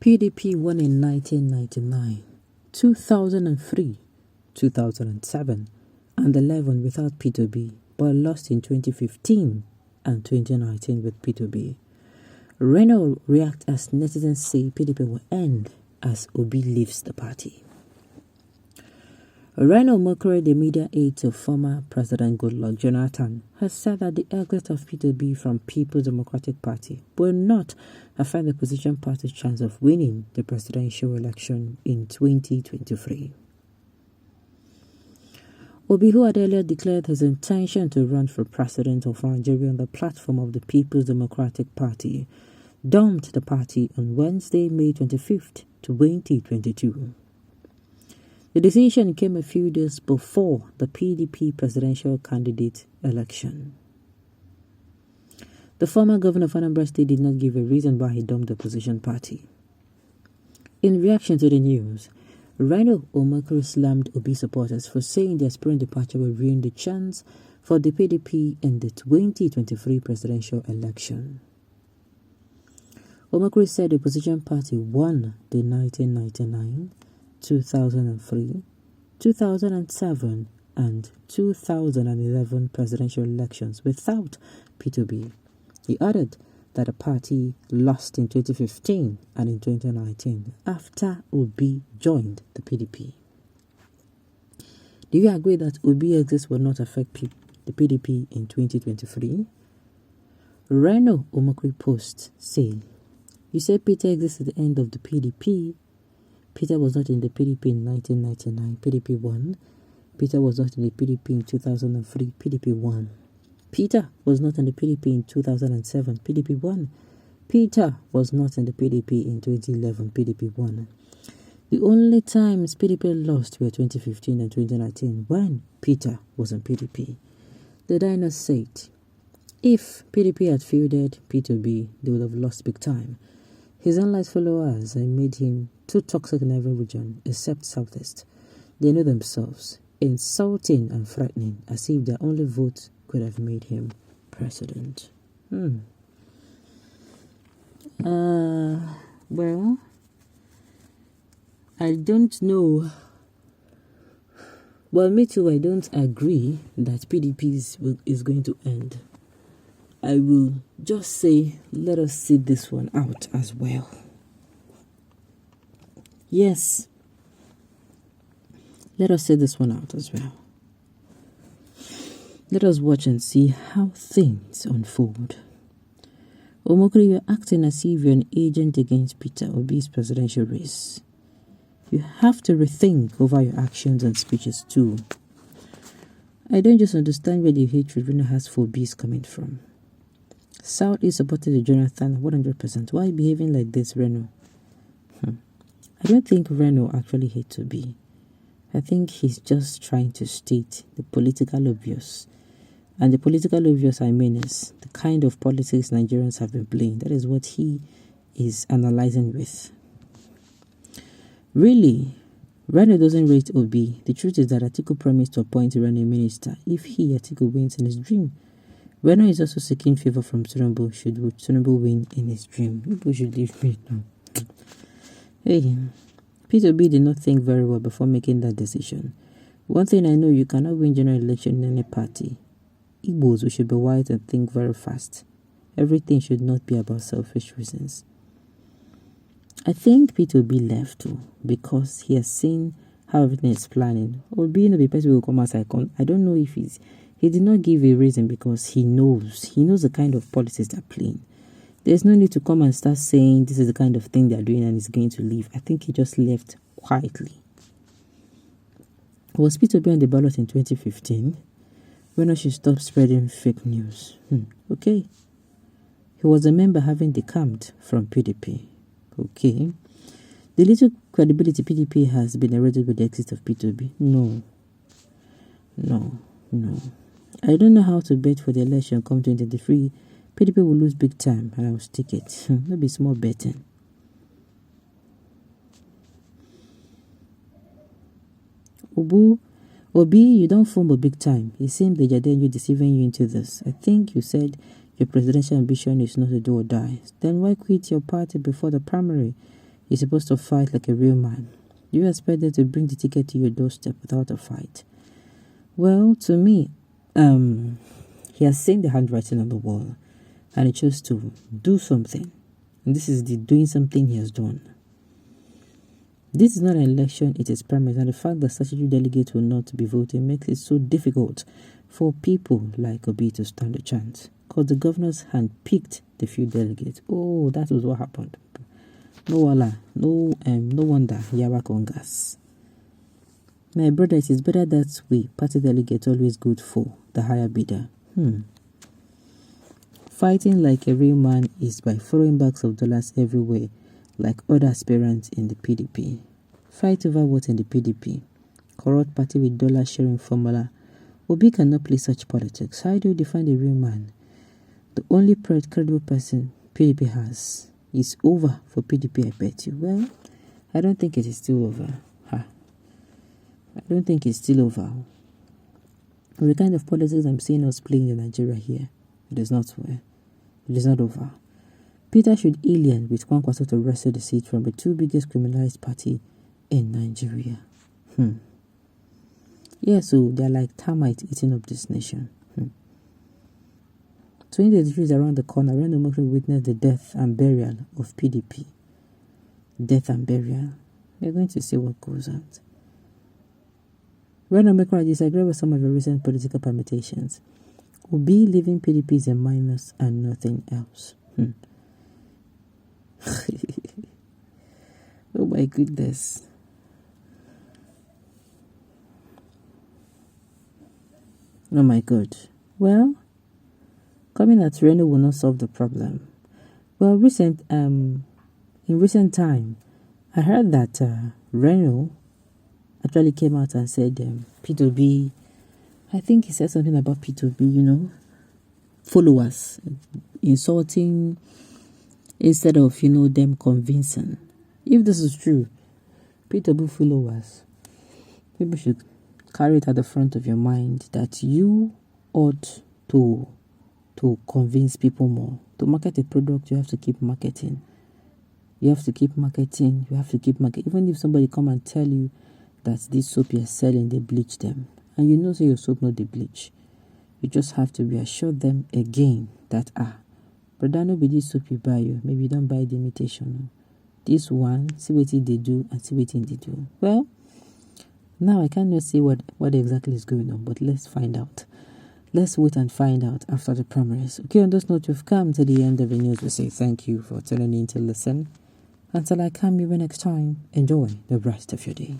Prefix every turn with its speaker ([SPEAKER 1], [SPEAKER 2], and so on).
[SPEAKER 1] PDP won in 1999, 2003, 2007, and 11 without P2B, but lost in 2015 and 2019 with P2B. Reno react as netizens say PDP will end as Obi leaves the party. Reno Mokore, the media aide to former President Goodluck Jonathan, has said that the exit of P2B from People's Democratic Party will not affect the opposition party's chance of winning the presidential election in 2023. Obi, who had earlier declared his intention to run for president of Nigeria on the platform of the People's Democratic Party, dumped the party on Wednesday, May 25th, 2022. The decision came a few days before the PDP presidential candidate election. The former governor of Anambra State did not give a reason why he dumped the opposition party. In reaction to the news, Reno Mokore slammed Obi supporters for saying their spring departure will ruin the chance for the PDP in the 2023 presidential election. Mokore said the opposition party won the 1999, 2003, 2007, and 2011 presidential elections without P2B. He added that the party lost in 2015 and in 2019 after Obi joined the PDP. Do you agree that Obi exit will not affect the PDP in 2023? Reno Mokore post say, "You said Peter exits at the end of the PDP. Peter was not in the PDP in 1999, PDP won. Peter was not in the PDP in 2003, PDP won. Peter was not in the PDP in 2007, PDP won. Peter was not in the PDP in 2011, PDP won. The only times PDP lost were 2015 and 2019 when Peter was in PDP. The diners said, if PDP had fielded P2B, they would have lost big time. His online followers made him too toxic in every region except Southeast. They know themselves, insulting and threatening, as if their only vote could have made him president." Well, I don't know. Well, me too, I don't agree that PDP is going to end. I will just say, let us see this one out as well. Yes, let us see this one out as well. Let us watch and see how things unfold. Mokore, you're acting as if you're an agent against Peter Obi's presidential race. You have to rethink over your actions and speeches too. I don't just understand where the hatred Reno has for Obi is coming from. Southeast supported the Jonathan 100%. Why are you behaving like this, Reno? I don't think Reno actually hates Obi. I think he's just trying to state the political obvious. And the political obvious I mean is the kind of politics Nigerians have been playing. That is what he is analyzing with. Really, Reno doesn't rate Obi. The truth is that Atiku promised to appoint Reno a minister if Atiku wins in his dream. Reno is also seeking favor from Tinubu should Tinubu win in his dream. People should leave me now. Hey, P2B did not think very well before making that decision. One thing I know, you cannot win general election in any party. Igbos, we should be wise and think very fast. Everything should not be about selfish reasons. I think P2B left too because he has seen how everything is planning. Or being a person will come as I don't know if he did not give a reason because he knows the kind of policies they're playing. There's no need to come and start saying this is the kind of thing they're doing and he's going to leave. I think he just left quietly. Was P2B on the ballot in 2015? When she stopped spreading fake news. Okay. He was a member having decamped from PDP. Okay. The little credibility PDP has been eroded with the exit of P2B. No. I don't know how to bet for the election come 2023. PDP will lose big time and I will stick it. Maybe small betting. Obi, you don't fumble big time. It seems they are deceiving you into this. I think you said your presidential ambition is not to do or die. Then why quit your party before the primary? You're supposed to fight like a real man. You expect them to bring the ticket to your doorstep without a fight. Well, to me, he has seen the handwriting on the wall and he chose to do something. And this is the doing something he has done. This is not an election, it is primary, and the fact that statutory delegates will not be voting makes it so difficult for people like Obi to stand a chance. Because the governors handpicked the few delegates. Oh, that was what happened. No wala, no wonder Yawa Congas. My brother, it is better that way. Party delegates always good for the higher bidder. Fighting like a real man is by throwing bags of dollars everywhere, like other aspirants in the PDP. Fight over what in the PDP? Corrupt party with dollar sharing formula. Obi cannot play such politics. How do you define a real man? The only credible person PDP has is over for PDP, I bet you. Well, I don't think it is still over. I don't think it's still over. The kind of politics I'm seeing us playing in Nigeria here, it is not over. Peter should alien with Kwankwaso to wrestle the seat from the two biggest criminalized party in Nigeria. Yeah, so they're like termites eating up this nation. 2023 is around the corner. Reno will witness the death and burial of PDP. Death and burial. We're going to see what goes on. Reno I disagree with some of your recent political permutations. Obi leaving PDP is a minus and nothing else. Oh my goodness. Oh my God. Well, coming at Reno will not solve the problem. Well, in recent time, I heard that Reno actually came out and said P2B, I think he said something about P2B, followers, insulting instead of, them convincing. If this is true, P2B followers, people should carry it at the front of your mind that you ought to convince people more. To market a product, you have to keep marketing. Even if somebody come and tell you that this soap you're selling, they bleach them. And say your soap not they bleach. You just have to reassure them again that, brother, no be this soap you buy you. Maybe you don't buy the imitation. This one, see what they do and see what they do. Well, now I cannot say what exactly is going on, but let's find out. Let's wait and find out after the primaries. Okay, on this note, we've come to the end of the news. We say thank you for tuning in to listen. Until I come here next time, enjoy the rest of your day.